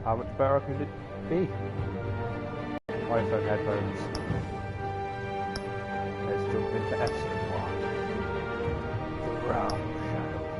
How much better could it be? iPhone headphones. Let's jump into S1. The realm shadows.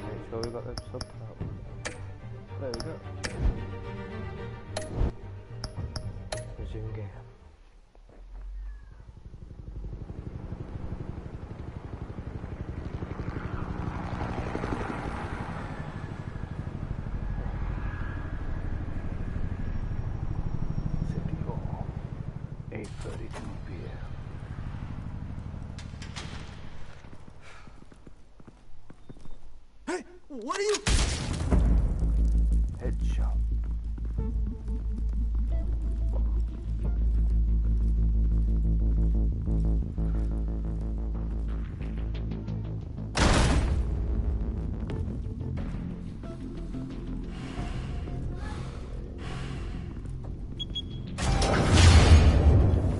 Make sure we got them subtitles. There we go. Resume game. City Hall, 8:32 p.m. What are you? Headshot.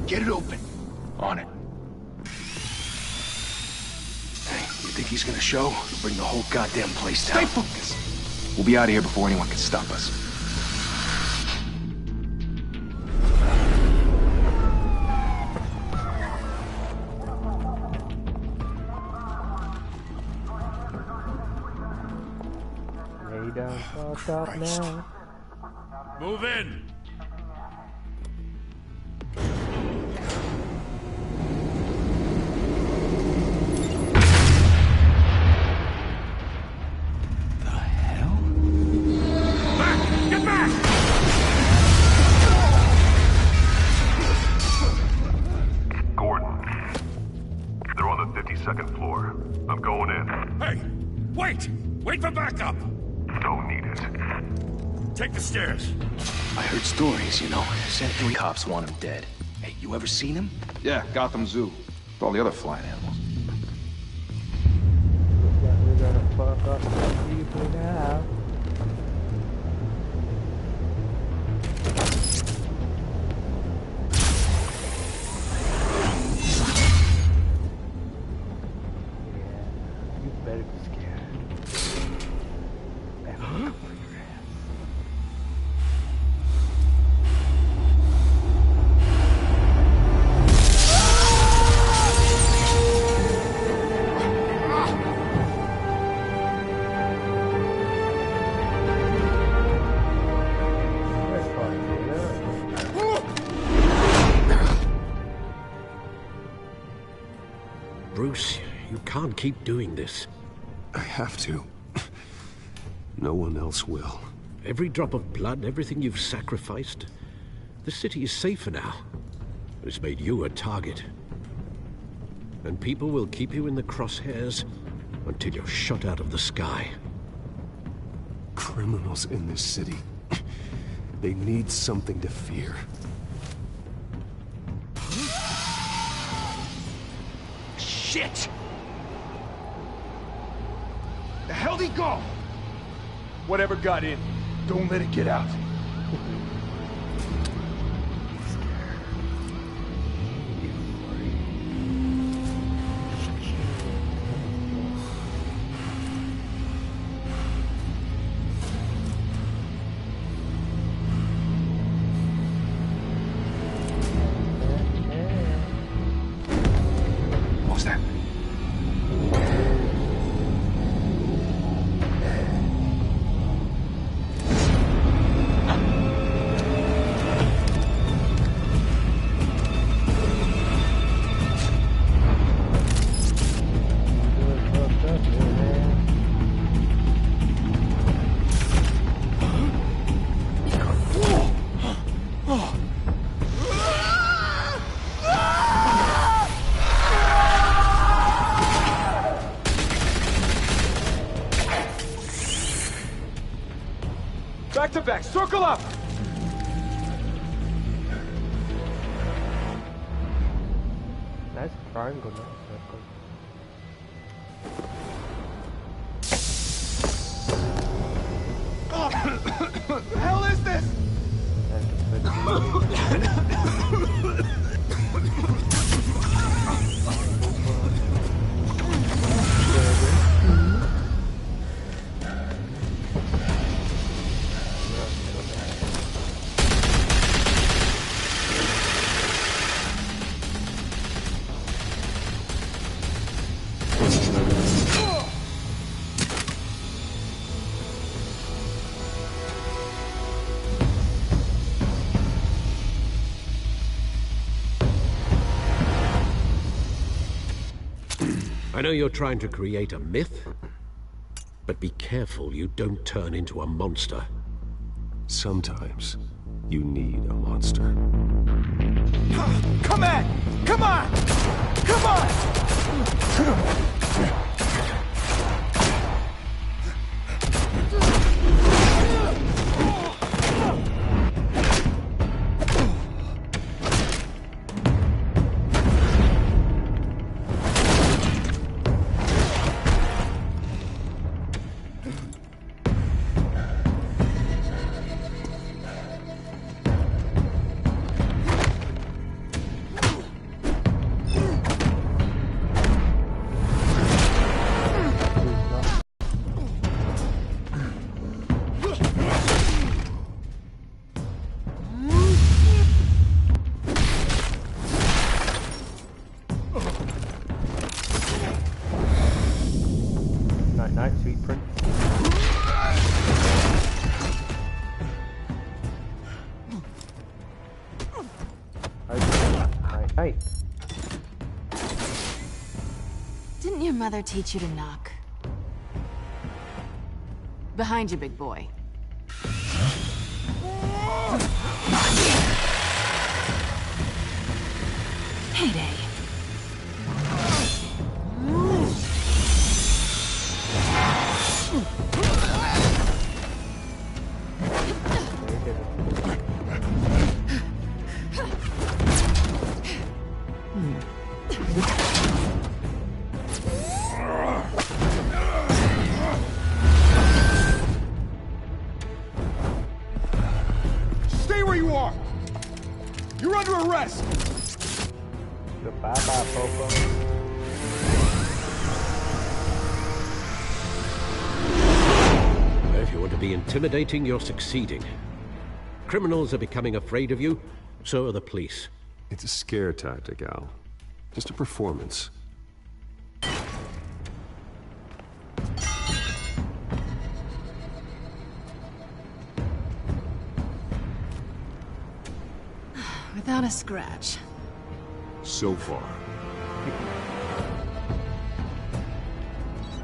Get it open. On it. Hey, you think he's gonna show? Bring the whole goddamn place down. Stay focused. We'll be out of here before anyone can stop us. Lay down, fuck up now. Move in. Second floor. I'm going in. Hey! Wait! Wait for backup! Don't need it. Take the stairs. I heard stories, you know. Said 3 cops want him dead. Hey, you ever seen him? Yeah, Gotham Zoo. With all the other flying animals. We're gonna fuck up some people now. Bruce, you can't keep doing this. I have to. No one else will. Every drop of blood, everything you've sacrificed. The city is safer now. It's made you a target. And people will keep you in the crosshairs until you're shot out of the sky. Criminals in this city. They need something to fear. Shit! The hell'd he go? Whatever got in, don't let it get out. Circle up! Nice triangle, no circle. What the hell is this? I know you're trying to create a myth, but be careful you don't turn into a monster. Sometimes you need a monster. Come on! Come on! Come on! Night, sweet prince. Night. Didn't your mother teach you to knock? Behind you, big boy. Heyday. Stay where you are! You're under arrest! Goodbye, Popo. If you want to be intimidating, you're succeeding. Criminals are becoming afraid of you, so are the police. It's a scare tactic, Al. Just a performance. Without a scratch. So far.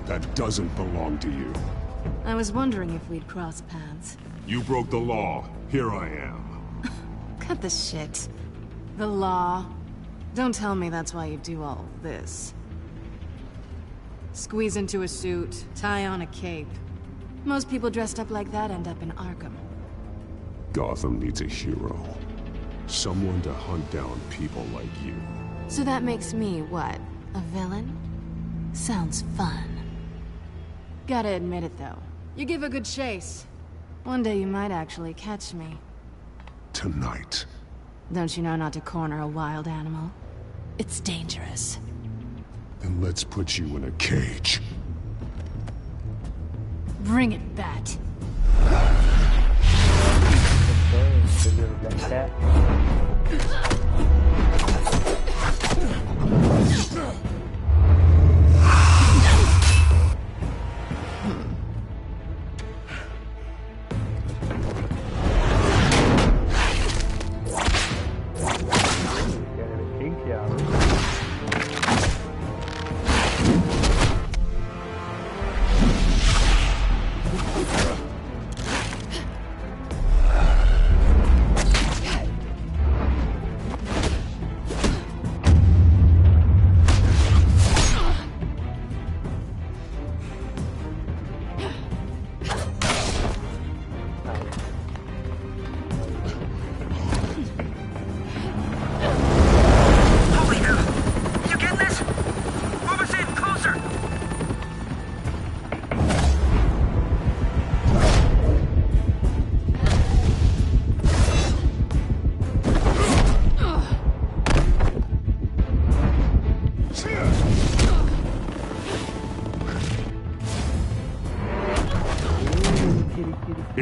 That doesn't belong to you. I was wondering if we'd cross paths. You broke the law. Here I am. Cut the shit. The law. Don't tell me that's why you do all this. Squeeze into a suit, tie on a cape. Most people dressed up like that end up in Arkham. Gotham needs a hero. Someone to hunt down people like you. So that makes me, what, a villain? Sounds fun. Gotta admit it, though. You give a good chase. One day you might actually catch me. Tonight. Don't you know not to corner a wild animal? It's dangerous. Then let's put you in a cage. Bring it, Bat. Okay, the little black cat. Getting a kinky out.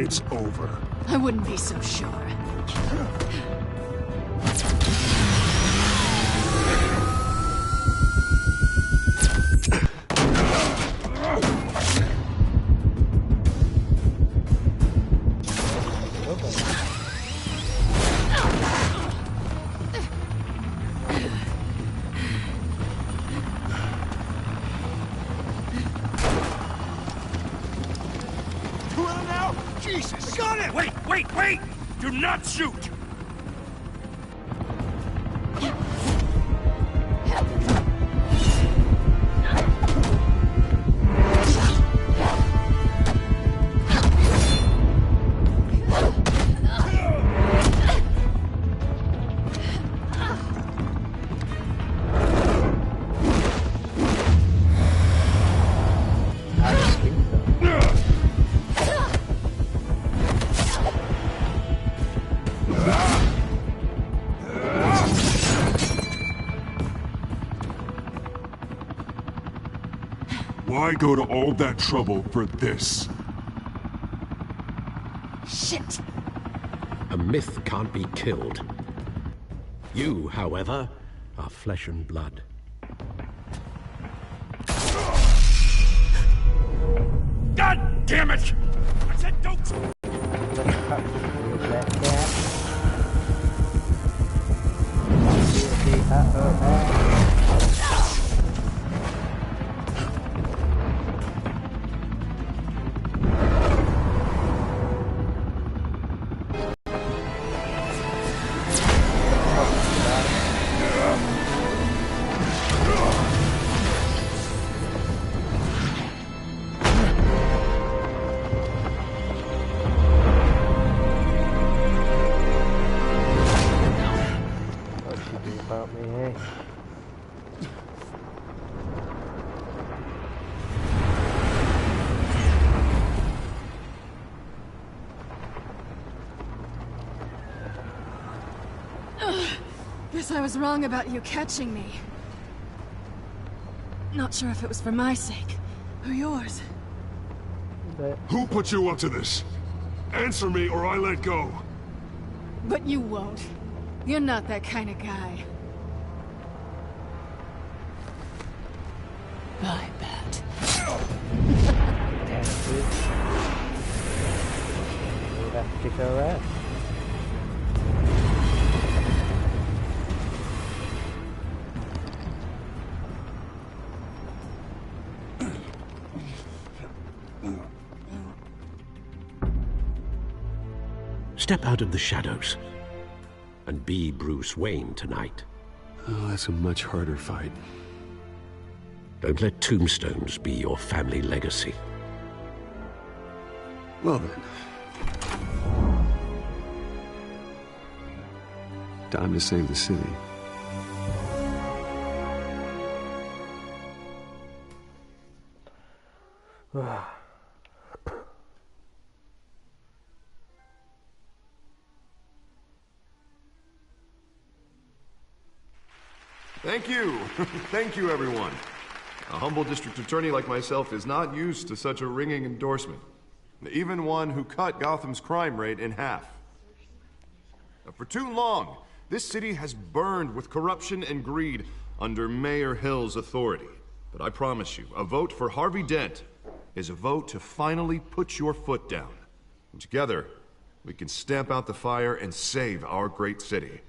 it's over. I wouldn't be so sure. Jesus! Got it! Wait! Do not shoot! Why go to all that trouble for this? Shit! A myth can't be killed. You, however, are flesh and blood. God damn it! I said don't... About me, eh? Guess I was wrong about you catching me. Not sure if it was for my sake, or yours. Who put you up to this? Answer me or I let go. But you won't. You're not that kind of guy. I bet. Damn it, dude. We'd have to kick our ass. Step out of the shadows and be Bruce Wayne tonight. Oh, that's a much harder fight. Don't let tombstones be your family legacy. Well then. Time to save the city. Thank you. Thank you, everyone. A humble district attorney like myself is not used to such a ringing endorsement. Even one who cut Gotham's crime rate in half. For too long, this city has burned with corruption and greed under Mayor Hill's authority. But I promise you, a vote for Harvey Dent is a vote to finally put your foot down. And together, we can stamp out the fire and save our great city.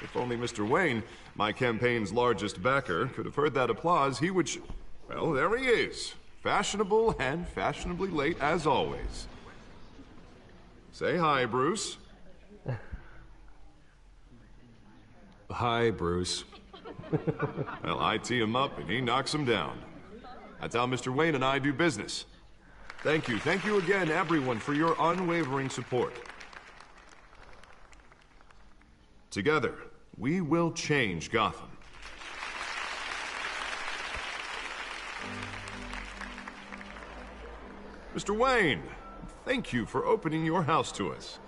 If only Mr. Wayne, my campaign's largest backer, could have heard that applause, he would well, there he is. Fashionable and fashionably late as always. Say hi, Bruce. Hi, Bruce. Well, I tee him up and he knocks him down. That's how Mr. Wayne and I do business. Thank you again, everyone, for your unwavering support. Together, we will change Gotham. Mr. Wayne, thank you for opening your house to us.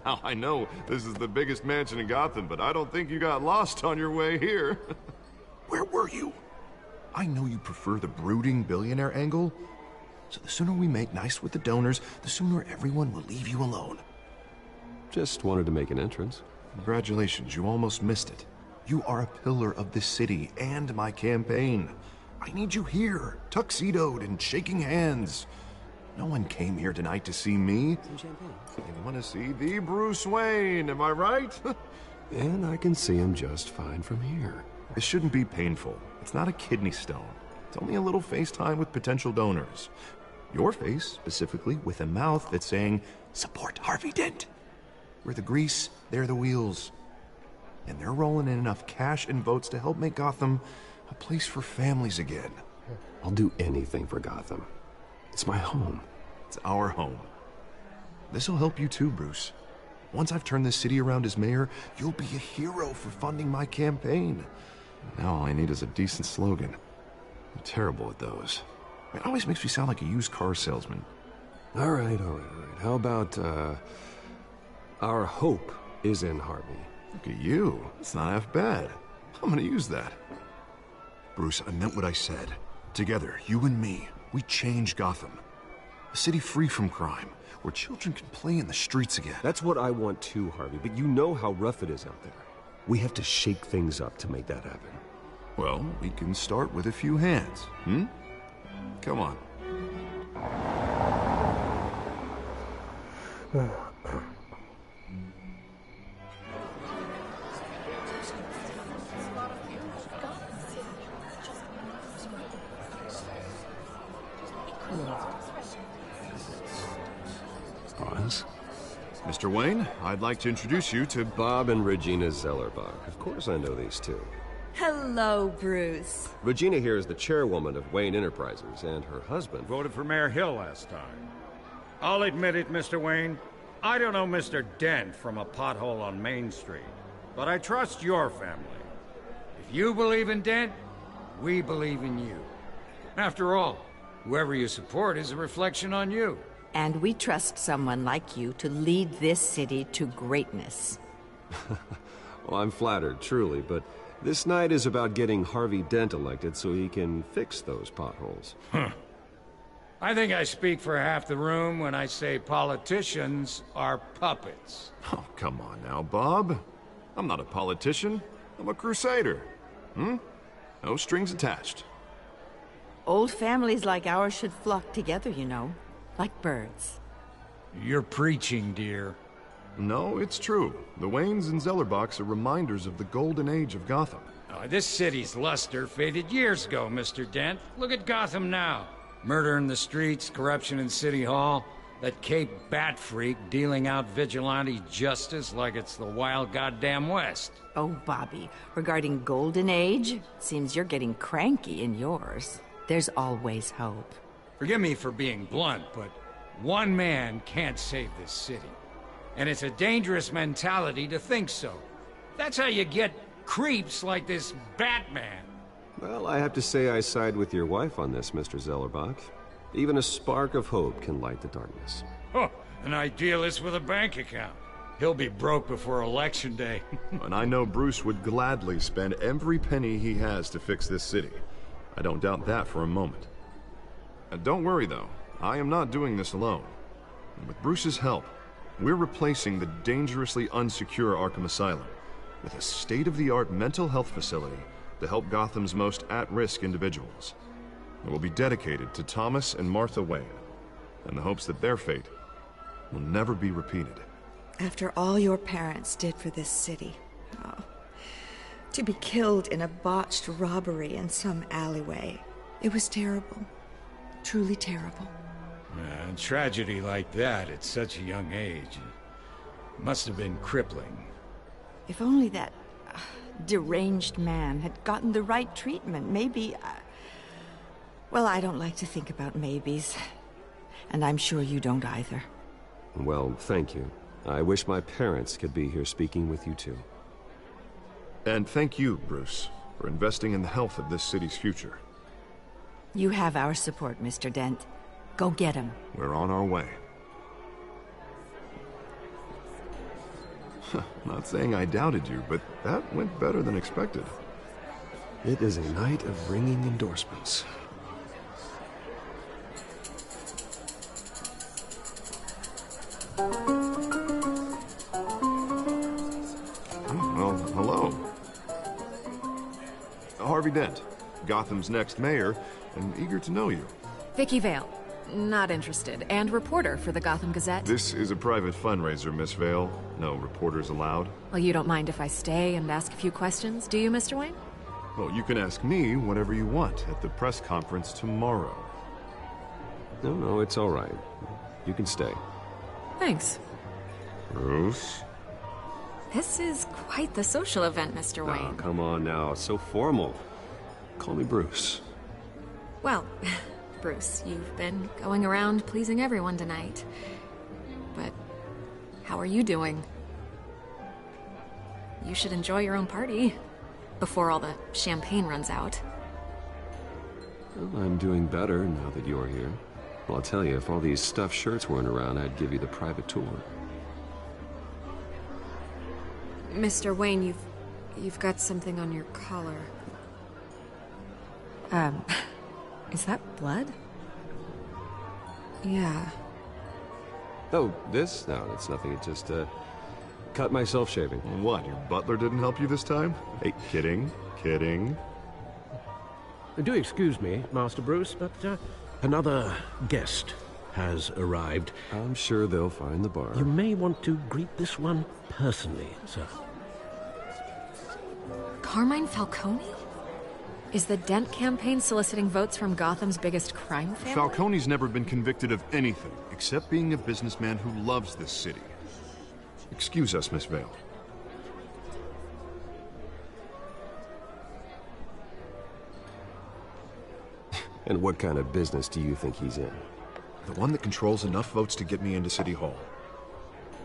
Now, I know this is the biggest mansion in Gotham, but I don't think you got lost on your way here. Where were you? I know you prefer the brooding billionaire angle, so the sooner we make nice with the donors, the sooner everyone will leave you alone. Just wanted to make an entrance. Congratulations, you almost missed it. You are a pillar of this city and my campaign. I need you here, tuxedoed and shaking hands. No one came here tonight to see me. Some champagne. They want to see the Bruce Wayne, am I right? And I can see him just fine from here. This shouldn't be painful. It's not a kidney stone. It's only a little FaceTime with potential donors. Your face, specifically, with a mouth that's saying, support Harvey Dent. We're the grease, they're the wheels. And they're rolling in enough cash and votes to help make Gotham a place for families again. I'll do anything for Gotham. It's my home. It's our home. This'll help you too, Bruce. Once I've turned this city around as mayor, you'll be a hero for funding my campaign. Now all I need is a decent slogan. I'm terrible at those. It always makes me sound like a used car salesman. All right. How about, our hope is in Harvey? Look at you. It's not half bad. I'm gonna use that. Bruce, I meant what I said. Together, you and me, we change Gotham. A city free from crime, where children can play in the streets again. That's what I want too, Harvey, but you know how rough it is out there. We have to shake things up to make that happen. Well, we can start with a few hands, Come on. Oz? Mr. Wayne, I'd like to introduce you to Bob and Regina Zellerbach. Of course I know these two. Hello, Bruce. Regina here is the chairwoman of Wayne Enterprises, and her husband... Voted for Mayor Hill last time. I'll admit it, Mr. Wayne. I don't know Mr. Dent from a pothole on Main Street, but I trust your family. If you believe in Dent, we believe in you. After all, whoever you support is a reflection on you. And we trust someone like you to lead this city to greatness. Well, I'm flattered, truly, but this night is about getting Harvey Dent elected so he can fix those potholes. I think I speak for half the room when I say politicians are puppets. Oh, come on now, Bob. I'm not a politician. I'm a crusader. No strings attached. Old families like ours should flock together, you know. Like birds. You're preaching, dear. No, it's true. The Waynes and Zellerbachs are reminders of the golden age of Gotham. This city's luster faded years ago, Mr. Dent. Look at Gotham now. Murder in the streets, corruption in City Hall, that Cape Bat freak dealing out vigilante justice like it's the wild goddamn West. Oh, Bobby, regarding Golden Age, seems you're getting cranky in yours. There's always hope. Forgive me for being blunt, but one man can't save this city. And it's a dangerous mentality to think so. That's how you get creeps like this Batman. Well, I have to say I side with your wife on this, Mr. Zellerbach. Even a spark of hope can light the darkness. Oh, an idealist with a bank account. He'll be broke before Election Day. And I know Bruce would gladly spend every penny he has to fix this city. I don't doubt that for a moment. Don't worry, though. I am not doing this alone. And with Bruce's help, we're replacing the dangerously unsecure Arkham Asylum with a state-of-the-art mental health facility to help Gotham's most at-risk individuals. It will be dedicated to Thomas and Martha Wayne, in the hopes that their fate will never be repeated. After all your parents did for this city, to be killed in a botched robbery in some alleyway, it was terrible. Truly terrible. A tragedy like that at such a young age must have been crippling. If only that deranged man had gotten the right treatment, maybe... Well, I don't like to think about maybes. And I'm sure you don't either. Well, thank you. I wish my parents could be here speaking with you too. And thank you, Bruce, for investing in the health of this city's future. You have our support, Mr. Dent. Go get him. We're on our way. Not saying I doubted you, but that went better than expected. It is a night of ringing endorsements. Well, hello. Harvey Dent, Gotham's next mayor, and eager to know you. Vicky Vale. Not interested. And reporter for the Gotham Gazette. This is a private fundraiser, Miss Vale. No reporters allowed. Well, you don't mind if I stay and ask a few questions, do you, Mr. Wayne? Well, you can ask me whatever you want at the press conference tomorrow. No, it's all right. You can stay. Thanks. Bruce? This is quite the social event, Mr. Wayne. Oh, come on now. It's so formal. Call me Bruce. Well, Bruce, you've been going around pleasing everyone tonight. But how are you doing? You should enjoy your own party before all the champagne runs out. Well, I'm doing better now that you're here. Well, I'll tell you, if all these stuffed shirts weren't around, I'd give you the private tour. Mr. Wayne, you've got something on your collar. Is that blood? Yeah. Oh, this? No, it's nothing. It just, cut myself shaving. What, your butler didn't help you this time? Hey, kidding. Do excuse me, Master Bruce, but another guest has arrived. I'm sure they'll find the bar. You may want to greet this one personally, sir. Carmine Falcone? Is the Dent campaign soliciting votes from Gotham's biggest crime family? Falcone's never been convicted of anything, except being a businessman who loves this city. Excuse us, Miss Vale. And what kind of business do you think he's in? The one that controls enough votes to get me into City Hall.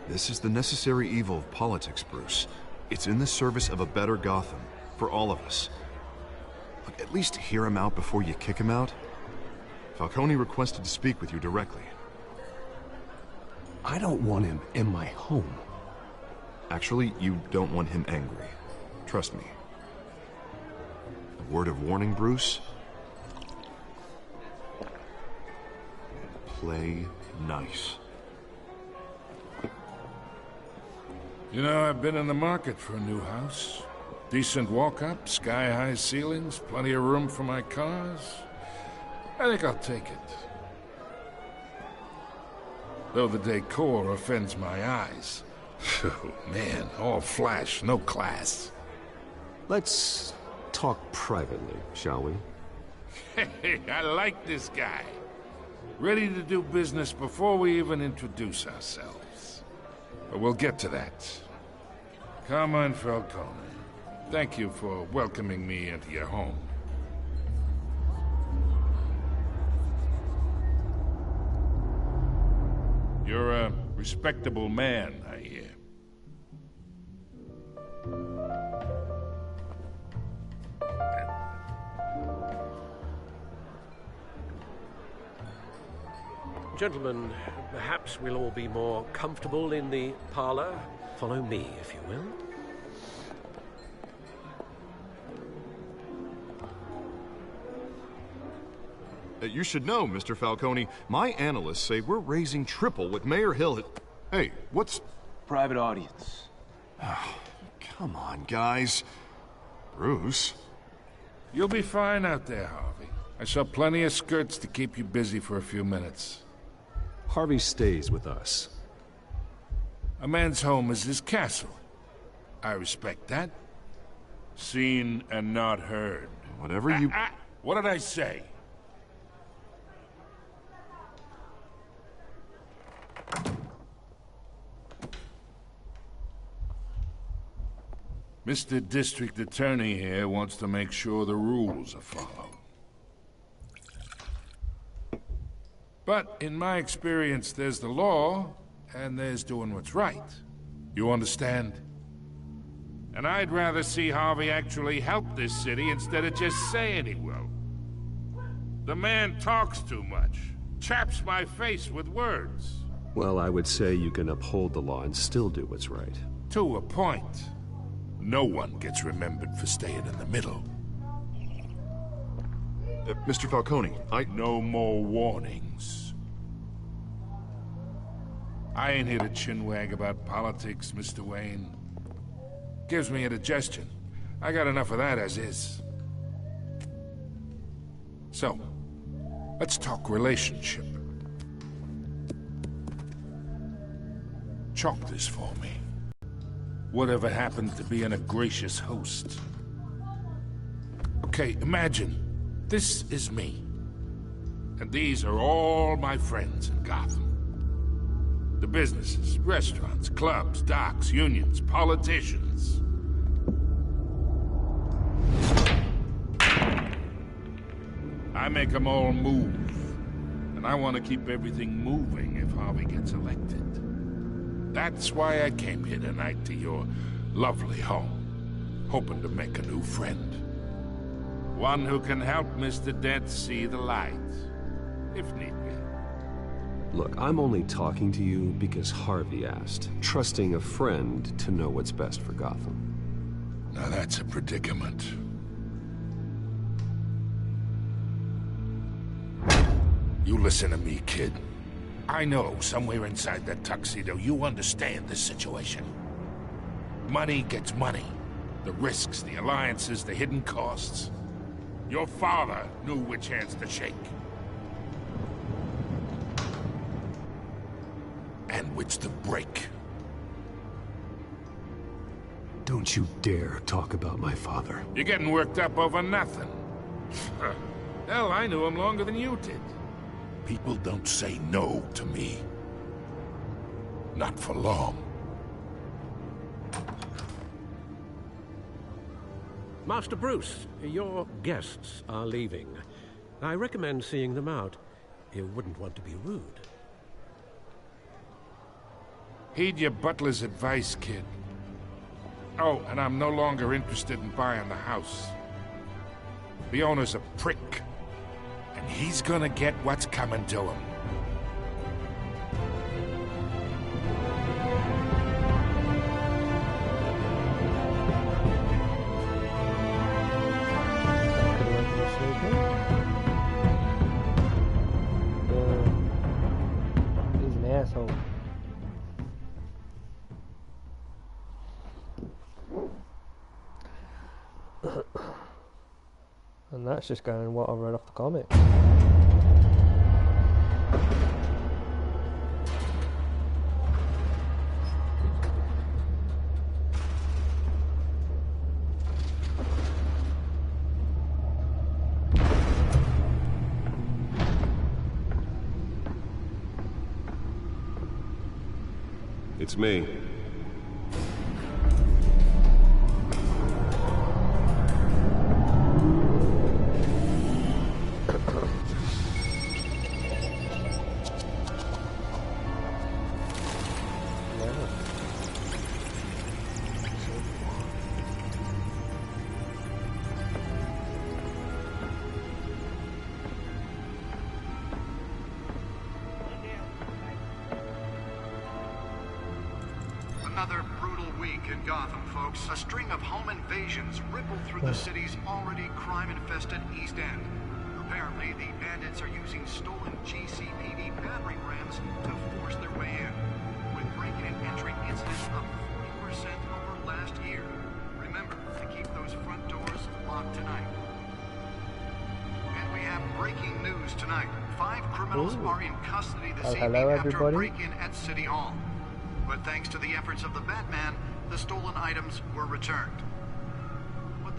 This is the necessary evil of politics, Bruce. It's in the service of a better Gotham, for all of us. Look, at least hear him out before you kick him out. Falcone requested to speak with you directly. I don't want him in my home. Actually, you don't want him angry. Trust me. A word of warning, Bruce. Play nice. You know, I've been in the market for a new house. Decent walk-up, sky-high ceilings, plenty of room for my cars. I think I'll take it. Though the decor offends my eyes. Oh, man, all flash, no class. Let's talk privately, shall we? Hey, I like this guy. Ready to do business before we even introduce ourselves. But we'll get to that. Carmine Falcone, thank you for welcoming me into your home. You're a respectable man, I hear. Gentlemen, perhaps we'll all be more comfortable in the parlor. Follow me, if you will. You should know, Mr. Falcone, my analysts say we're raising triple what Mayor Hill had... Hey, what's... Private audience. Oh, come on, guys. Bruce? You'll be fine out there, Harvey. I saw plenty of skirts to keep you busy for a few minutes. Harvey stays with us. A man's home is his castle. I respect that. Seen and not heard. Whatever you... What did I say? Mr. District Attorney here wants to make sure the rules are followed. But in my experience, there's the law, and there's doing what's right. You understand? And I'd rather see Harvey actually help this city instead of just saying he will. The man talks too much. Chaps my face with words. Well, I would say you can uphold the law and still do what's right. To a point. No one gets remembered for staying in the middle. Mr. Falcone, No more warnings. I ain't here to chinwag about politics, Mr. Wayne. Gives me indigestion. I got enough of that as is. So, let's talk relationship. Chalk this for me. Whatever happened to being a gracious host? Okay, imagine, this is me. And these are all my friends in Gotham. The businesses, restaurants, clubs, docks, unions, politicians. I make them all move. And I want to keep everything moving if Harvey gets elected. That's why I came here tonight to your lovely home, hoping to make a new friend. One who can help Mr. Dent see the light, if need be. Look, I'm only talking to you because Harvey asked, trusting a friend to know what's best for Gotham. Now that's a predicament. You listen to me, kid. I know somewhere inside that tuxedo you understand this situation. Money gets money. The risks, the alliances, the hidden costs. Your father knew which hands to shake. And which to break. Don't you dare talk about my father. You're getting worked up over nothing. Hell, I knew him longer than you did. People don't say no to me. Not for long. Master Bruce, your guests are leaving. I recommend seeing them out. You wouldn't want to be rude. Heed your butler's advice, kid. Oh, and I'm no longer interested in buying the house. The owner's a prick. And he's gonna get what's coming to him. He's an asshole. And that's just going what I read off the comic. It's me. Another brutal week in Gotham, folks. A string of home invasions rippled through the city's already crime-infested East End. Apparently, the bandits are using stolen GCPD battering rams to force their way in, with break-in and entry incidents up 40% over last year. Remember to keep those front doors locked tonight. And we have breaking news tonight. 5 criminals are in custody this evening after a break-in at City Hall. But thanks to the efforts of the Batman, the stolen items were returned.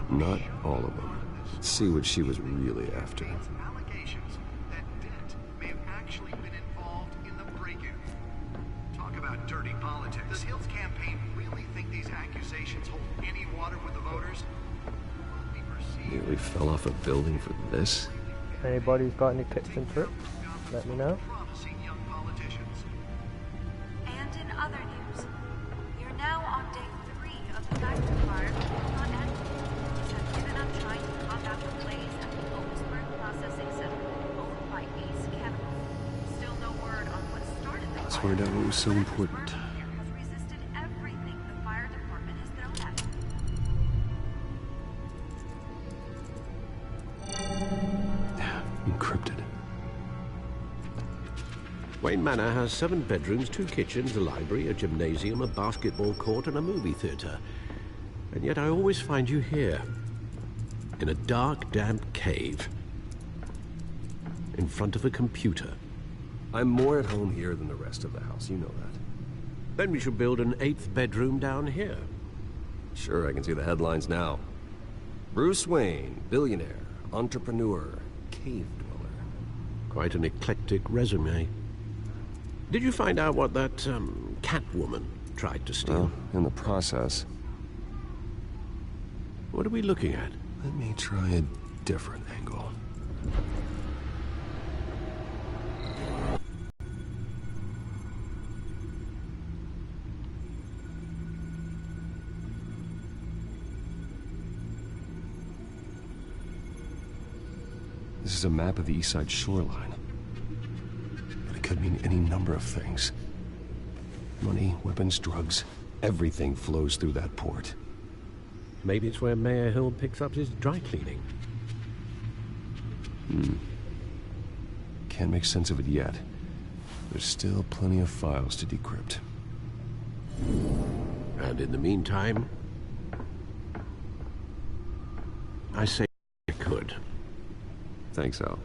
Not all of them. Let's see what she was really after. Allegations that Dent may have actually been involved in the break-in. Talk about dirty politics. Does Hill's campaign really think these accusations hold any water with the voters? Nearly fell off a building for this? Anybody's got any tips and tricks? Let me know. And in other news, you're now on day 3 of the factory fire on Antiques have given up trying to combat the blaze at the Otisburg Processing Center owned by Ace Chemical. Still no word on what started the fire. Let's find out what was so important. Has resisted everything the fire department has thrown at it. Wayne Manor has 7 bedrooms, 2 kitchens, a library, a gymnasium, a basketball court, and a movie theater. And yet I always find you here, in a dark, damp cave, in front of a computer. I'm more at home here than the rest of the house, you know that. Then we should build an 8th bedroom down here. Sure, I can see the headlines now. Bruce Wayne, billionaire, entrepreneur, cave dweller. Quite an eclectic resume. Did you find out what that, Catwoman tried to steal? Well, in the process. What are we looking at? Let me try a different angle. This is a map of the East Side shoreline. But it could mean any number of things. Money, weapons, drugs, everything flows through that port. Maybe it's where Mayor Hill picks up his dry cleaning. Can't make sense of it yet. There's still plenty of files to decrypt. And in the meantime, I say I could. Thanks, Al.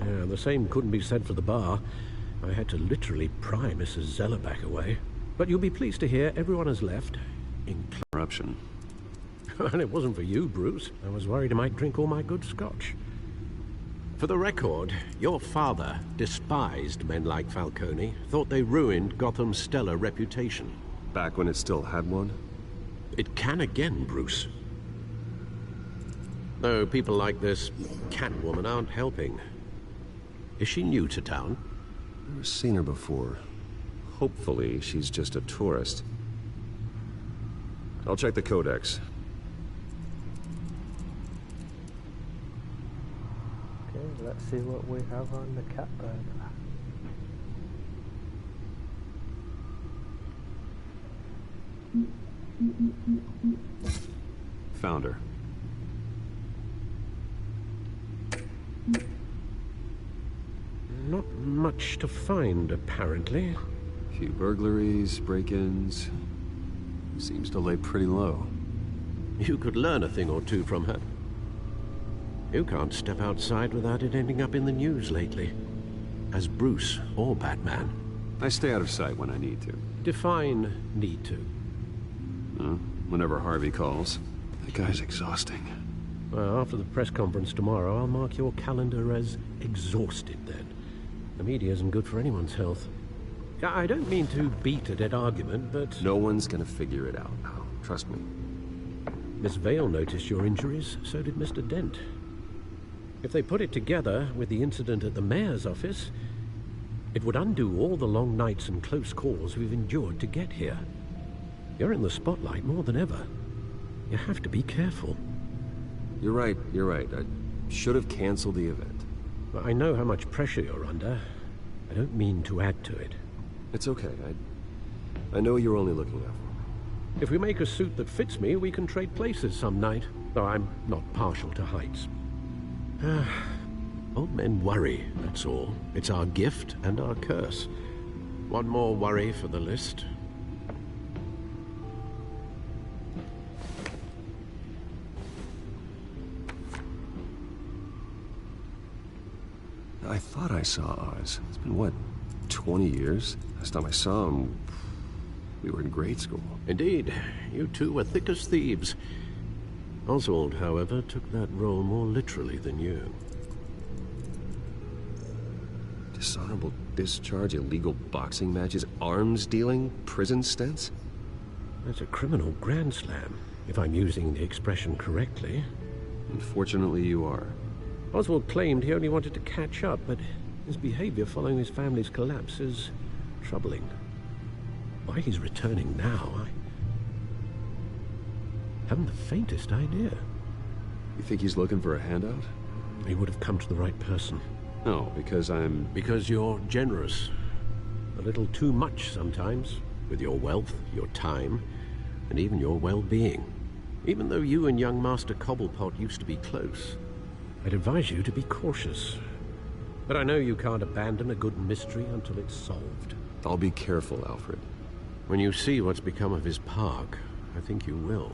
Yeah, the same couldn't be said for the bar. I had to literally pry Mrs. Zellerback away. But you'll be pleased to hear everyone has left, in corruption. And it wasn't for you, Bruce. I was worried I might drink all my good scotch. For the record, your father despised men like Falcone, thought they ruined Gotham's stellar reputation. Back when it still had one? It can again, Bruce. Though people like this Catwoman aren't helping. Is she new to town? Never seen her before. Hopefully, she's just a tourist. I'll check the codex. Okay, let's see what we have on the cat burglar. Found her. Not much to find, apparently. A few burglaries, break-ins. Seems to lay pretty low. You could learn a thing or two from her. You can't step outside without it ending up in the news lately. As Bruce or Batman. I stay out of sight when I need to. Define need to. Whenever Harvey calls. That guy's exhausting. Well, after the press conference tomorrow, I'll mark your calendar as exhausted then. The media isn't good for anyone's health. I don't mean to beat a dead argument, but... No one's gonna figure it out now. Trust me. Miss Vale noticed your injuries, so did Mr. Dent. If they put it together with the incident at the mayor's office, it would undo all the long nights and close calls we've endured to get here. You're in the spotlight more than ever. You have to be careful. You're right. I should have canceled the event. Well, I know how much pressure you're under. I don't mean to add to it. It's okay. I know you're only looking out for me. If we make a suit that fits me, we can trade places some night. Though I'm not partial to heights. Old men worry, that's all. It's our gift and our curse. One more worry for the list. I thought I saw Oz. It's been, what, 20 years? Last time I saw him, we were in grade school. Indeed. You two were thick as thieves. Oswald, however, took that role more literally than you. Dishonorable discharge, illegal boxing matches, arms dealing, prison stints? That's a criminal grand slam, if I'm using the expression correctly. Unfortunately, you are. Oswald claimed he only wanted to catch up, but his behavior following his family's collapse is troubling. Why he's returning now, I haven't the faintest idea. You think he's looking for a handout? He would have come to the right person. No, because I'm... Because you're generous. A little too much sometimes, with your wealth, your time, and even your well-being. Even though you and young Master Cobblepot used to be close, I'd advise you to be cautious. But I know you can't abandon a good mystery until it's solved. I'll be careful, Alfred. When you see what's become of his park, I think you will.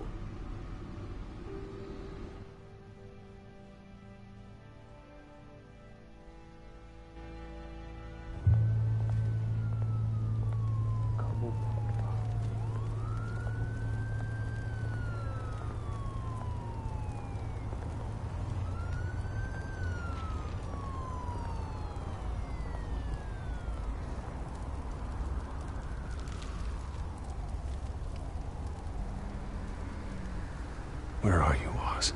Where are you, Oz?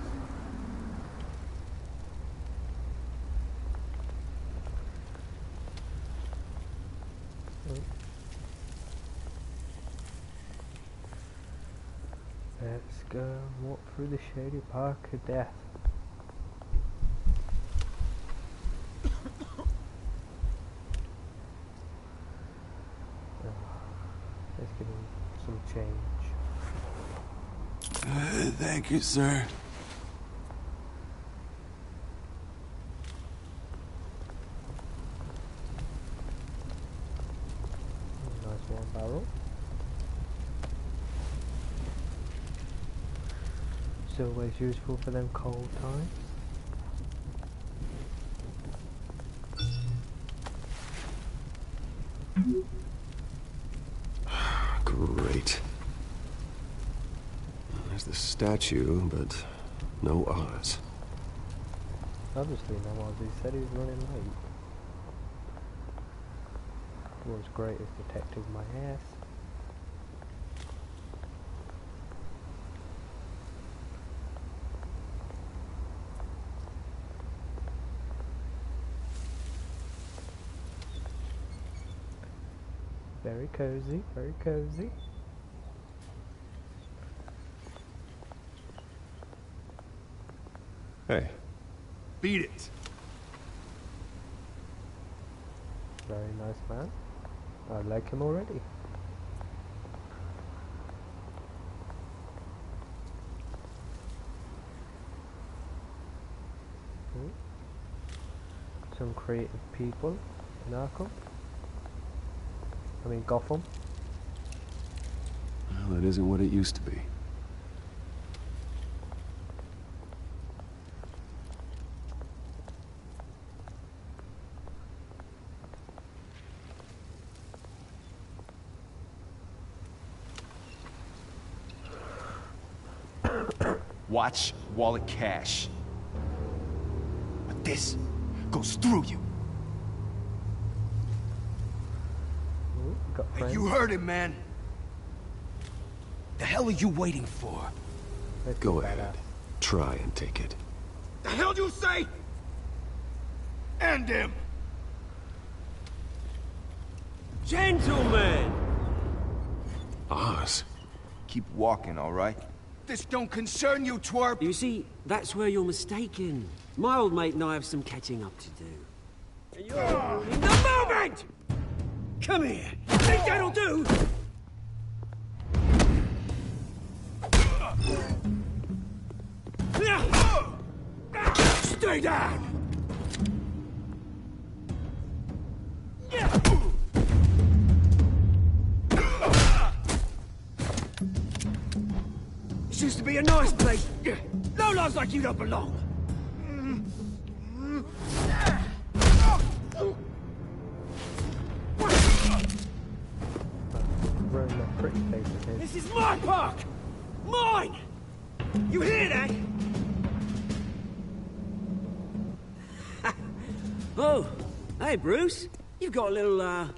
Let's go and walk through the shady park of death. Let's give him some change. Thank you, sir. Nice one barrel. It's always useful for them cold times. Great. There's the statue, but no Oz. Obviously no Oz. He said he was running late. World's greatest detective, my ass. Very cozy, very cozy. Hey. Beat it. Very nice man. I like him already. Some creative people in Arkham. I mean Gotham. Well, it isn't what it used to be. Watch wallet cash. But this goes through you. Ooh, got Hey, friends. you heard him, man. The hell are you waiting for? Let's Go do that ahead. Try and take it. The hell do you say? End him! Gentlemen! Oz. Keep walking, all right? This don't concern you, twerp! You see, that's where you're mistaken. My old mate and I have some catching up to do. And you're in the moment! Come here! Think that'll do? Stay down! This used to be a nice place. No lives like you don't belong. Wearing that pretty face of his. This is my park! Mine! You hear that? Oh, hey, Bruce. You've got a little,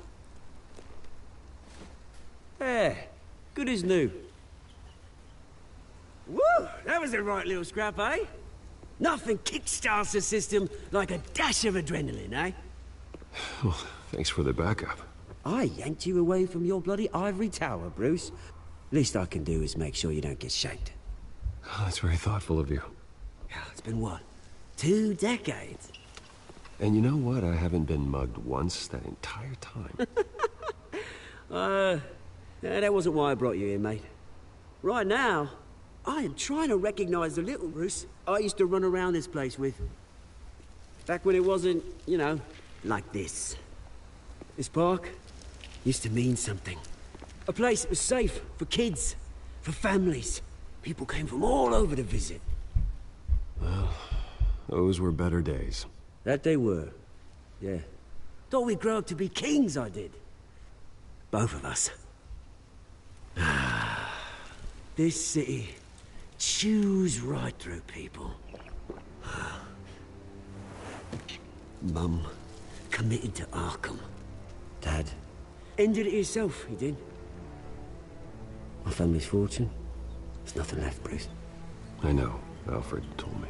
Yeah, good as new. Woo! That was a right little scrap, eh? Nothing kickstarts the system like a dash of adrenaline, eh? Well, thanks for the backup. I yanked you away from your bloody ivory tower, Bruce. Least I can do is make sure you don't get shanked. Oh, that's very thoughtful of you. It's been what? 2 decades? And you know what? I haven't been mugged once that entire time. That wasn't why I brought you here, mate. Right now, I am trying to recognize the little Bruce I used to run around this place with. Back when it wasn't, you know, like this. This park used to mean something. A place that was safe for kids, for families. People came from all over to visit. Well, those were better days. That they were. Yeah. Thought we'd grow up to be kings, I did. Both of us. This city chews right through people. Mum committed to Arkham. Dad ended it himself, he did. My family's fortune. There's nothing left, Bruce. I know. Alfred told me.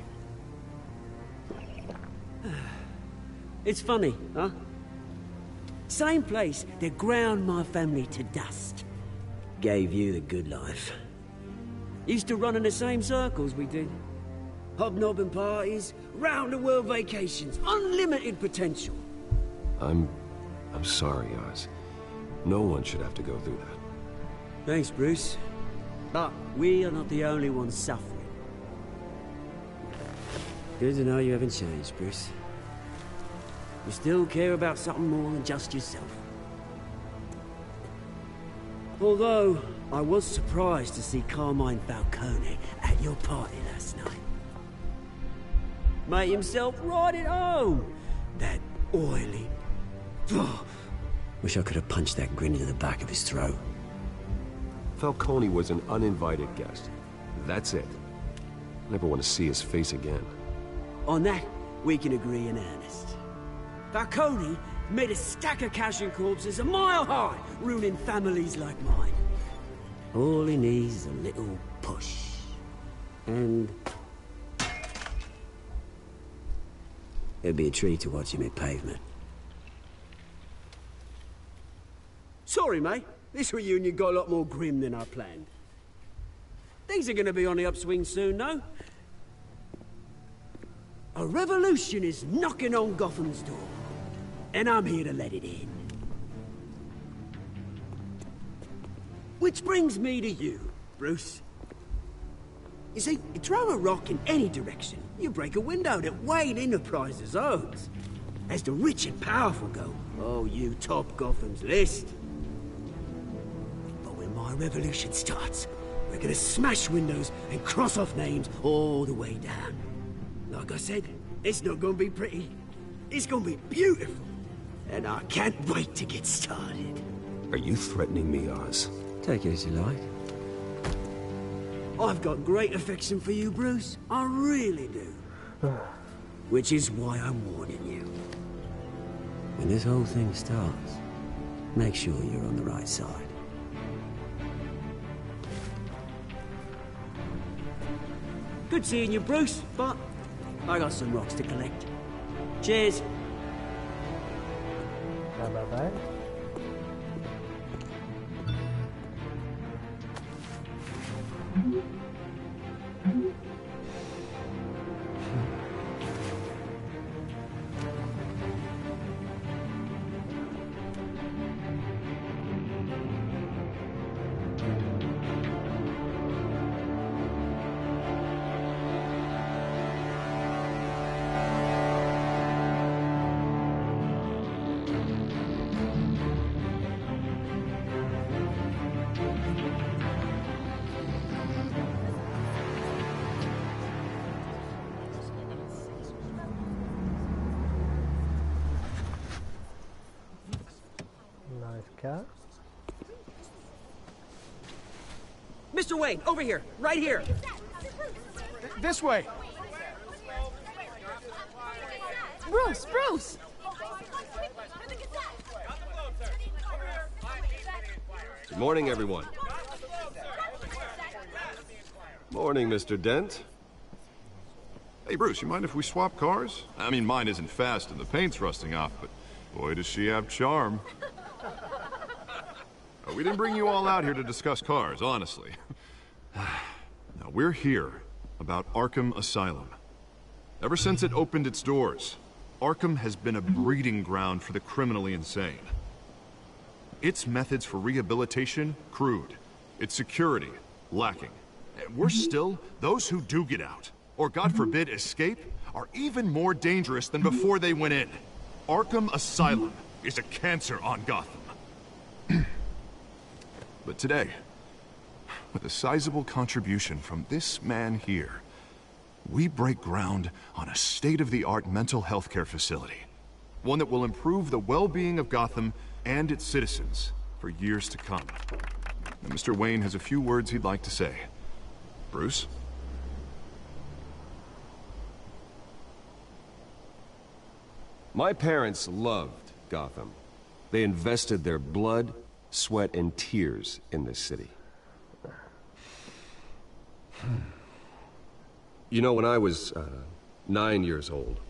It's funny, huh? Same place that ground my family to dust. Gave you the good life. Used to run in the same circles we did. Hobnobbing parties, round-the-world vacations, unlimited potential. I'm sorry, Oz. No one should have to go through that. Thanks, Bruce. But we are not the only ones suffering. Good to know you haven't changed, Bruce. You still care about something more than just yourself. Although, I was surprised to see Carmine Falcone at your party last night. Made himself right at home. That oily... Oh, wish I could have punched that grin into the back of his throat. Falcone was an uninvited guest. That's it. Never want to see his face again. On that, we can agree in earnest. Falcone made a stack of cash and corpses a mile high, ruining families like mine. All he needs is a little push. And... it'd be a treat to watch him hit pavement. Sorry, mate. This reunion got a lot more grim than I planned. Things are gonna be on the upswing soon, though. A revolution is knocking on Gotham's door. And I'm here to let it in. Which brings me to you, Bruce. You see, you throw a rock in any direction, you break a window that Wayne Enterprises owns. As the rich and powerful go, oh, you top Gotham's list. But when my revolution starts, we're gonna smash windows and cross off names all the way down. Like I said, it's not gonna be pretty. It's gonna be beautiful. And I can't wait to get started. Are you threatening me, Oz? Take it as you like. I've got great affection for you, Bruce. I really do. Which is why I'm warning you. When this whole thing starts, make sure you're on the right side. Good seeing you, Bruce, but I got some rocks to collect. Cheers. Bye-bye. Cat. Mr. Wayne, over here, right here. This way. Bruce, Bruce! Good morning, everyone. Morning, Mr. Dent. Hey, Bruce, you mind if we swap cars? I mean, mine isn't fast and the paint's rusting off, but boy, does she have charm. We didn't bring you all out here to discuss cars, honestly. Now, we're here about Arkham Asylum. Ever since it opened its doors, Arkham has been a breeding ground for the criminally insane. Its methods for rehabilitation, crude. Its security, lacking. Worse still, those who do get out, or God forbid escape, are even more dangerous than before they went in. Arkham Asylum is a cancer on Gotham. But today, with a sizable contribution from this man here, we break ground on a state-of-the-art mental health care facility. One that will improve the well-being of Gotham and its citizens for years to come. And Mr. Wayne has a few words he'd like to say. Bruce? My parents loved Gotham. They invested their blood, sweat, and tears in this city. You know, when I was 9 years old,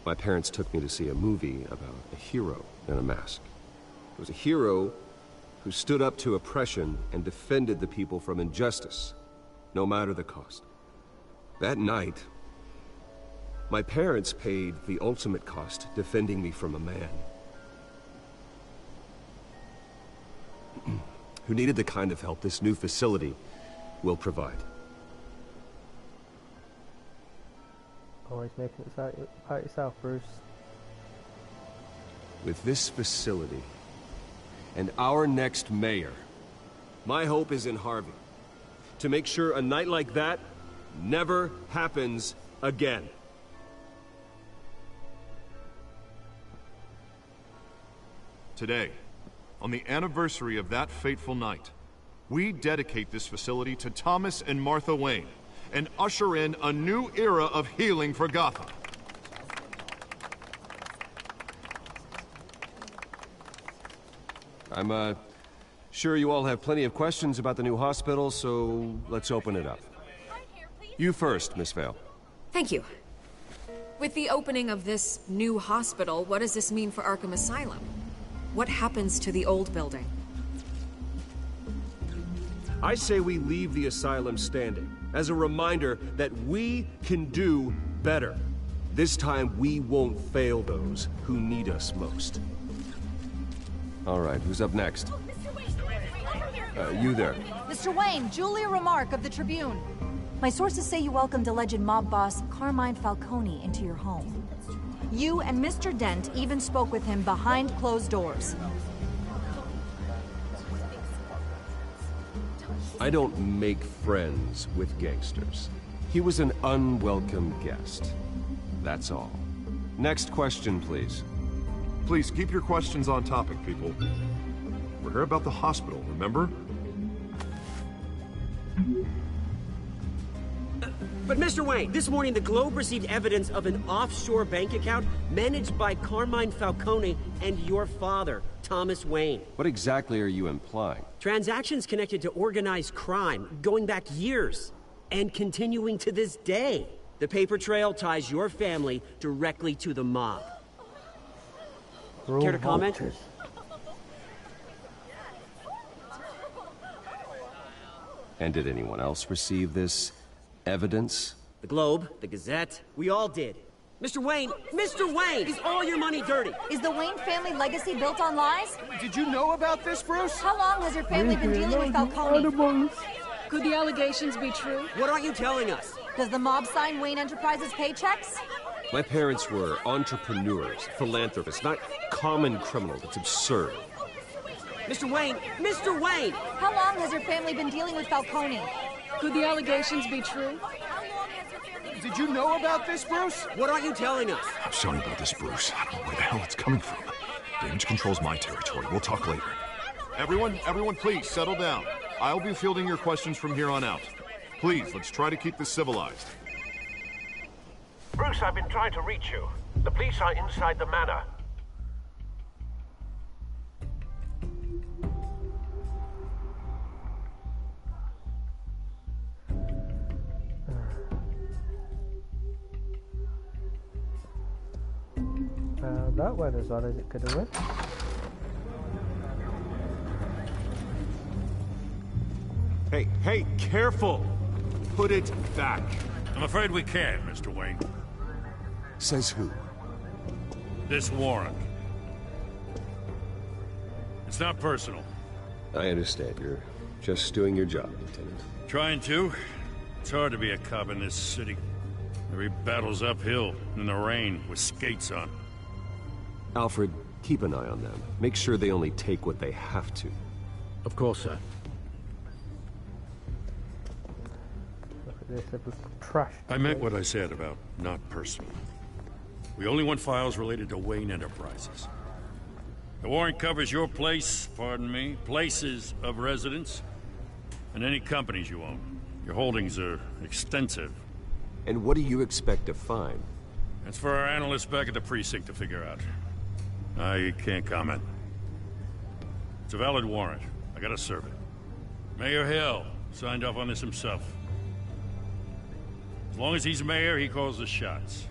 my parents took me to see a movie about a hero in a mask. It was a hero who stood up to oppression and defended the people from injustice, no matter the cost. That night, my parents paid the ultimate cost defending me from a man who needed the kind of help this new facility will provide. Always making it about yourself, Bruce. With this facility and our next mayor, my hope is in Harvey. To make sure a night like that never happens again. Today, on the anniversary of that fateful night, we dedicate this facility to Thomas and Martha Wayne and usher in a new era of healing for Gotham. I'm sure you all have plenty of questions about the new hospital, so let's open it up. You first, Miss Vale. Thank you. With the opening of this new hospital, what does this mean for Arkham Asylum? What happens to the old building? I say we leave the asylum standing, as a reminder that we can do better. This time we won't fail those who need us most. All right, who's up next? You there. Mr. Wayne, Julia Remark of the Tribune. My sources say you welcomed alleged mob boss Carmine Falcone into your home. You and Mr. Dent even spoke with him behind closed doors. I don't make friends with gangsters. He was an unwelcome guest. That's all. Next question, please. Please keep your questions on topic, people. We're here about the hospital, remember? But Mr. Wayne, this morning the Globe received evidence of an offshore bank account managed by Carmine Falcone and your father, Thomas Wayne. What exactly are you implying? Transactions connected to organized crime, going back years, and continuing to this day. The paper trail ties your family directly to the mob. Care to comment? And did anyone else receive this evidence? The Globe, the Gazette, we all did. Mr. Wayne, is all your money dirty? Is the Wayne family legacy built on lies? Did you know about this, Bruce? How long has your family been dealing with Falcone? Could the allegations be true? What aren't you telling us? Does the mob sign Wayne Enterprises paychecks? My parents were entrepreneurs, philanthropists, not common criminals. It's absurd. Mr. Wayne! How long has your family been dealing with Falcone? Could the allegations be true? Did you know about this, Bruce? What aren't you telling us? I'm sorry about this, Bruce. I don't know where the hell it's coming from. Damage control's my territory. We'll talk later. Everyone, please, settle down. I'll be fielding your questions from here on out. Please, let's try to keep this civilized. Bruce, I've been trying to reach you. The police are inside the manor. That went as well as it could have went. Hey, careful! Put it back. I'm afraid we can't, Mr. Wayne. Says who? This warrant. It's not personal. I understand. You're just doing your job, Lieutenant. Trying to. It's hard to be a cop in this city. Every battle's uphill, in the rain, with skates on. Alfred, keep an eye on them. Make sure they only take what they have to. Of course, sir. Look at this, it was trash. I meant what I said about not personal. We only want files related to Wayne Enterprises. The warrant covers your place, pardon me, places of residence, and any companies you own. Your holdings are extensive. And what do you expect to find? That's for our analysts back at the precinct to figure out. I can't comment. It's a valid warrant. I gotta serve it. Mayor Hill signed off on this himself. As long as he's mayor, he calls the shots.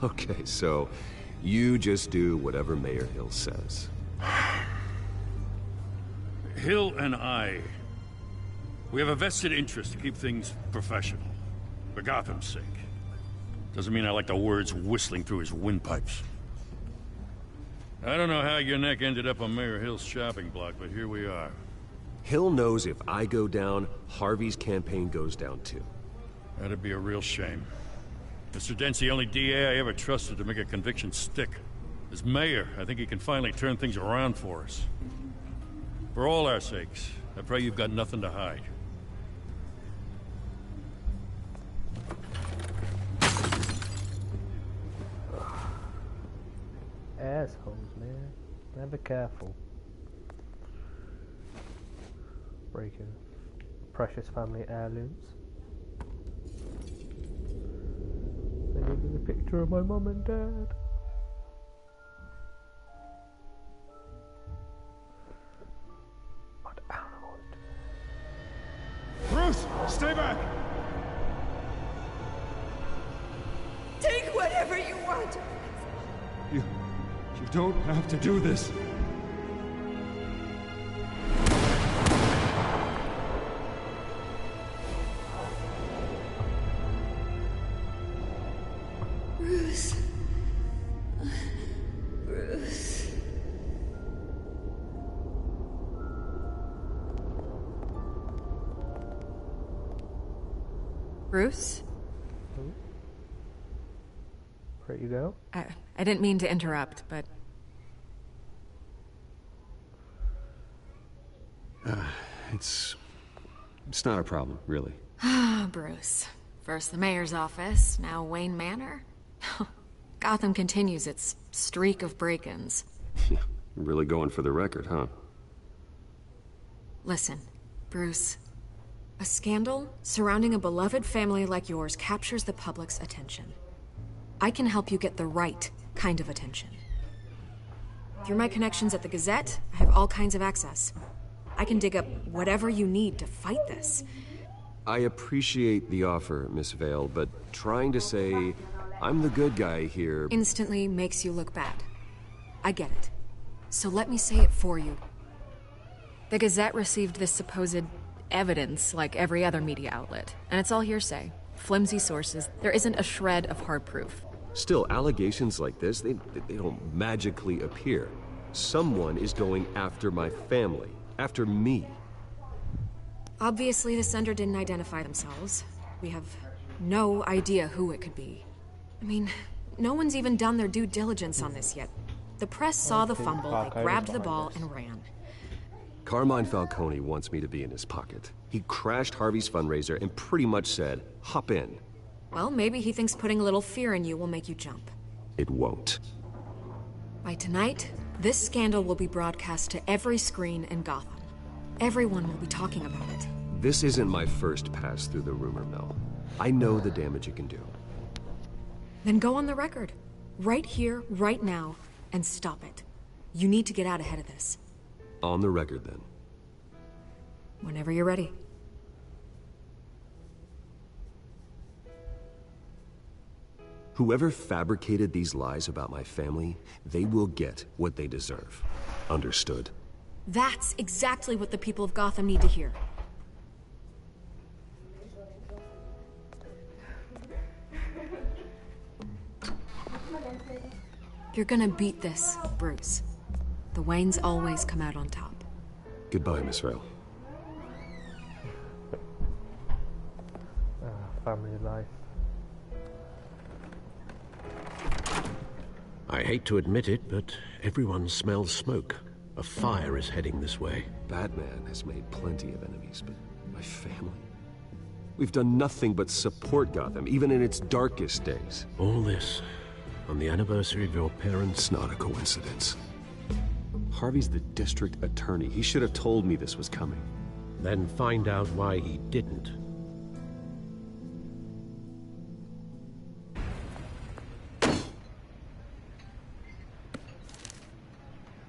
Okay, so you just do whatever Mayor Hill says. Hill and I, we have a vested interest to keep things professional. For Gotham's sake. Doesn't mean I like the words whistling through his windpipes. I don't know how your neck ended up on Mayor Hill's shopping block, but here we are. Hill knows if I go down, Harvey's campaign goes down too. That'd be a real shame. Mr. Dent's the only DA I ever trusted to make a conviction stick. As mayor, I think he can finally turn things around for us. For all our sakes, I pray you've got nothing to hide. Assholes, man. Never careful. Breaking precious family heirlooms. They gave me a picture of my mum and dad. What animals? Bruce, stay back! Take whatever you want. You don't have to do this. Bruce. Bruce. Bruce? Where you go? I didn't mean to interrupt, but... It's not a problem, really. Ah, Bruce. First the mayor's office, now Wayne Manor. Gotham continues its streak of break-ins. Yeah, really going for the record, huh? Listen, Bruce. A scandal surrounding a beloved family like yours captures the public's attention. I can help you get the right kind of attention. Through my connections at the Gazette, I have all kinds of access. I can dig up whatever you need to fight this. I appreciate the offer, Miss Vale, but trying to say I'm the good guy here... Instantly makes you look bad. I get it. So let me say it for you. The Gazette received this supposed evidence like every other media outlet, and it's all hearsay. Flimsy sources. There isn't a shred of hard proof. Still, allegations like this, they don't magically appear. Someone is going after my family. After me. Obviously, the sender didn't identify themselves. We have no idea who it could be. I mean, no one's even done their due diligence on this yet. The press saw the fumble, they grabbed the ball, and ran. Carmine Falcone wants me to be in his pocket. He crashed Harvey's fundraiser and pretty much said, hop in. Well, maybe he thinks putting a little fear in you will make you jump. It won't. By tonight, this scandal will be broadcast to every screen in Gotham. Everyone will be talking about it. This isn't my first pass through the rumor mill. I know the damage it can do. Then go on the record. Right here, right now, and stop it. You need to get out ahead of this. On the record, then. Whenever you're ready. Whoever fabricated these lies about my family, they will get what they deserve. Understood? That's exactly what the people of Gotham need to hear. You're gonna beat this, Bruce. The Waynes always come out on top. Goodbye, Miss Vale. Family life. I hate to admit it, but everyone smells smoke. A fire is heading this way. Batman has made plenty of enemies, but my family? We've done nothing but support Gotham, even in its darkest days. All this on the anniversary of your parents'... It's not a coincidence. Harvey's the district attorney. He should have told me this was coming. Then find out why he didn't.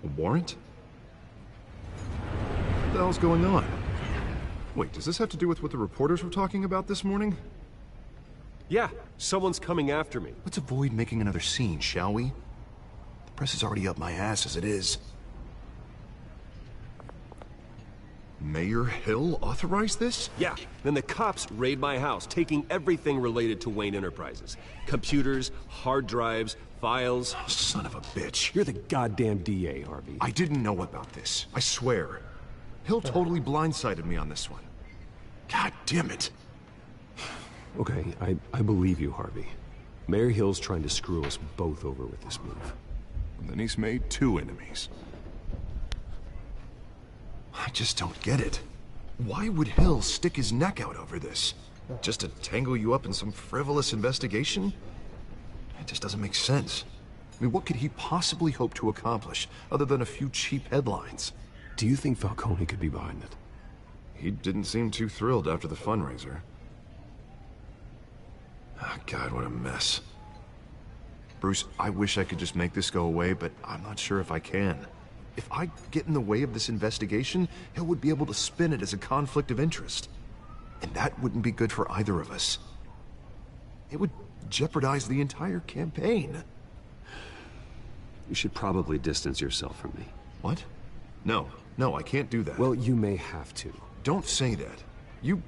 A warrant? What the hell's going on? Wait, does this have to do with what the reporters were talking about this morning? Yeah, someone's coming after me. Let's avoid making another scene, shall we? The press is already up my ass as it is. Mayor Hill authorized this? Yeah, then the cops raid my house, taking everything related to Wayne Enterprises. Computers, hard drives, files. Oh, son of a bitch. You're the goddamn DA, Harvey. I didn't know about this. I swear. Hill totally blindsided me on this one. God damn it. Okay, I believe you, Harvey. Mayor Hill's trying to screw us both over with this move. And then he's made 2 enemies. I just don't get it. Why would Hill stick his neck out over this? Just to tangle you up in some frivolous investigation? It just doesn't make sense. I mean, what could he possibly hope to accomplish other than a few cheap headlines? Do you think Falcone could be behind it? He didn't seem too thrilled after the fundraiser. Oh, God, what a mess. Bruce, I wish I could just make this go away, but I'm not sure if I can. If I get in the way of this investigation, Hill would be able to spin it as a conflict of interest. And that wouldn't be good for either of us. It would jeopardize the entire campaign. You should probably distance yourself from me. What? No, I can't do that. Well, you may have to. Don't say that. You...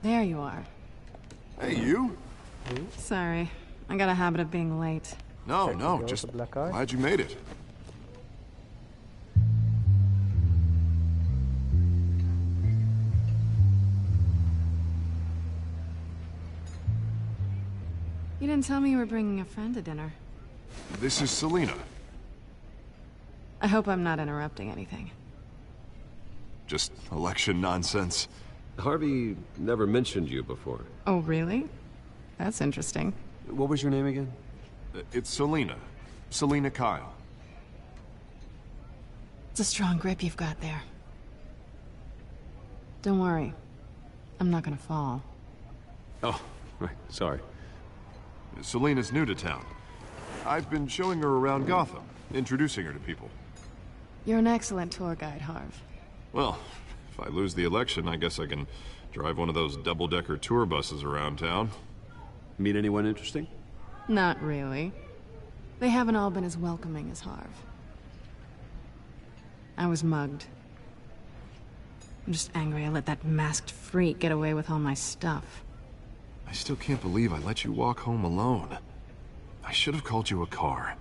There you are. Hey, you? Sorry. I got a habit of being late. No, just glad you made it. You didn't tell me you were bringing a friend to dinner. This is Selina. I hope I'm not interrupting anything. Just election nonsense. Harvey never mentioned you before. Oh, really? That's interesting. What was your name again? It's Selina. Selina Kyle. It's a strong grip you've got there. Don't worry. I'm not gonna fall. Oh, right. Sorry. Selina's new to town. I've been showing her around Gotham, introducing her to people. You're an excellent tour guide, Harv. Well, if I lose the election, I guess I can drive one of those double-decker tour buses around town. Meet anyone interesting? Not really. They haven't all been as welcoming as Harv. I was mugged. I'm just angry I let that masked freak get away with all my stuff. I still can't believe I let you walk home alone. I should have called you a car.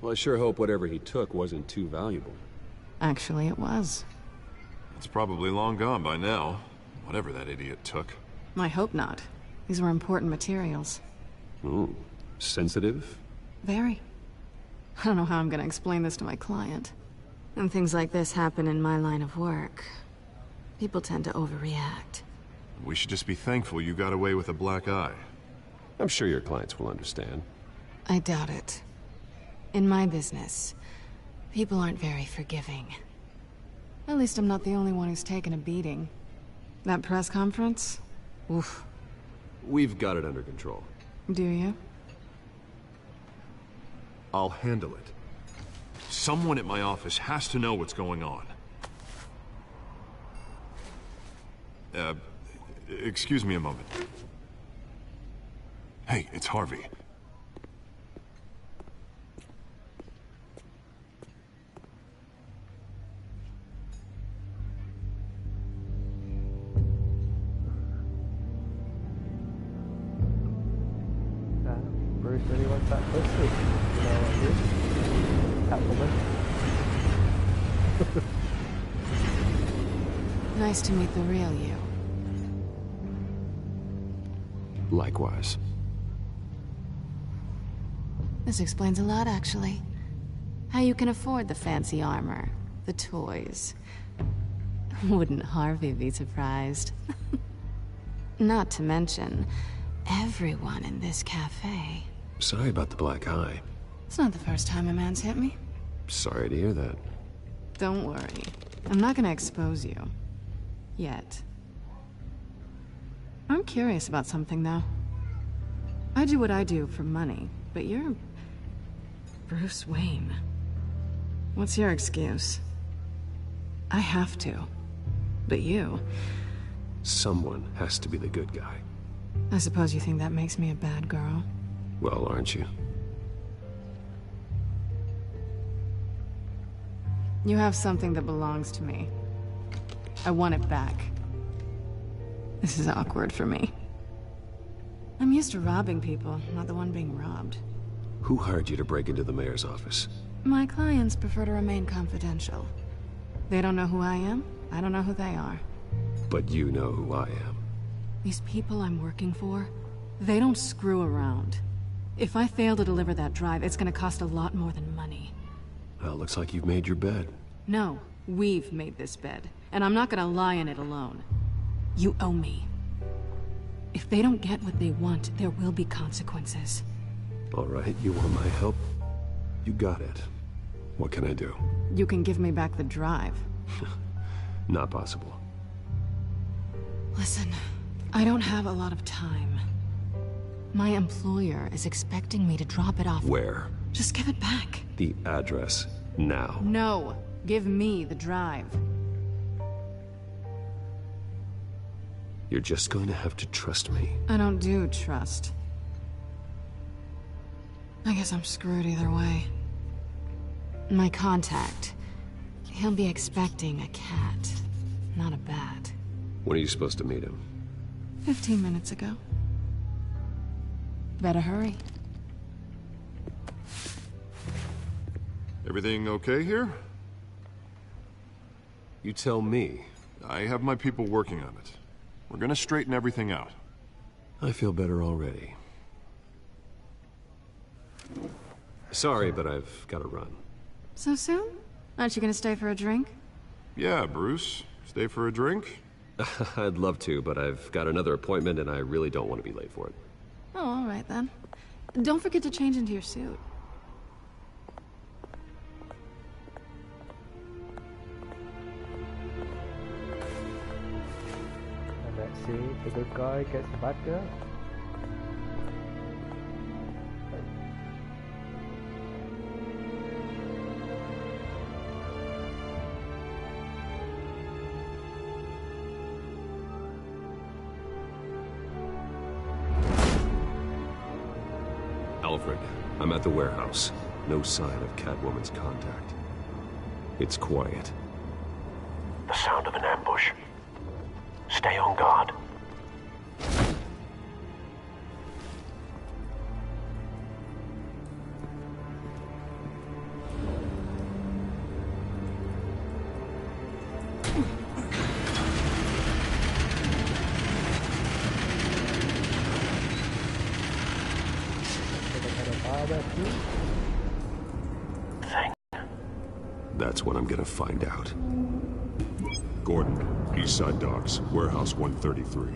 Well, I sure hope whatever he took wasn't too valuable. Actually, it was. It's probably long gone by now, whatever that idiot took. I hope not. These were important materials. Ooh, sensitive? Very. I don't know how I'm gonna explain this to my client. And things like this happen in my line of work. People tend to overreact. We should just be thankful you got away with a black eye. I'm sure your clients will understand. I doubt it. In my business, people aren't very forgiving. At least I'm not the only one who's taken a beating. That press conference? Oof. We've got it under control. Do you? I'll handle it. Someone at my office has to know what's going on. Excuse me a moment. Hey, it's Harvey. Bruce really wants that pussy. You know what I mean? Catwoman. Nice to meet the real you. Likewise. This explains a lot, actually. How you can afford the fancy armor, the toys. Wouldn't Harvey be surprised? Not to mention, everyone in this cafe. Sorry about the black eye. It's not the first time a man's hit me. Sorry to hear that. Don't worry. I'm not gonna expose you. Yet. I'm curious about something, though. I do what I do for money, but you're... Bruce Wayne. What's your excuse? I have to. But you... Someone has to be the good guy. I suppose you think that makes me a bad girl? Well, aren't you? You have something that belongs to me. I want it back. This is awkward for me. I'm used to robbing people, not the one being robbed. Who hired you to break into the mayor's office? My clients prefer to remain confidential. They don't know who I am, I don't know who they are. But you know who I am. These people I'm working for, they don't screw around. If I fail to deliver that drive, it's gonna cost a lot more than money. Well, looks like you've made your bed. No, we've made this bed, and I'm not gonna lie in it alone. You owe me. If they don't get what they want, there will be consequences. All right, you want my help? You got it. What can I do? You can give me back the drive. Not possible. Listen, I don't have a lot of time. My employer is expecting me to drop it off. Where? Just give it back. The address, now. No, give me the drive. You're just going to have to trust me. I don't do trust. I guess I'm screwed either way. My contact, he'll be expecting a cat, not a bat. When are you supposed to meet him? 15 minutes ago. Better hurry. Everything okay here? You tell me. I have my people working on it. We're gonna straighten everything out. I feel better already. Sorry, but I've got to run. So soon? Aren't you gonna stay for a drink? Yeah, Bruce. Stay for a drink? I'd love to, but I've got another appointment and I really don't want to be late for it. Oh, all right then. Don't forget to change into your suit. And let's see if the good guy gets the bad girl. Alfred, I'm at the warehouse. No sign of Catwoman's contact. It's quiet. The sound of an ambush. Stay on guard. That's what I'm gonna find out. Gordon, Eastside Docks, Warehouse 133.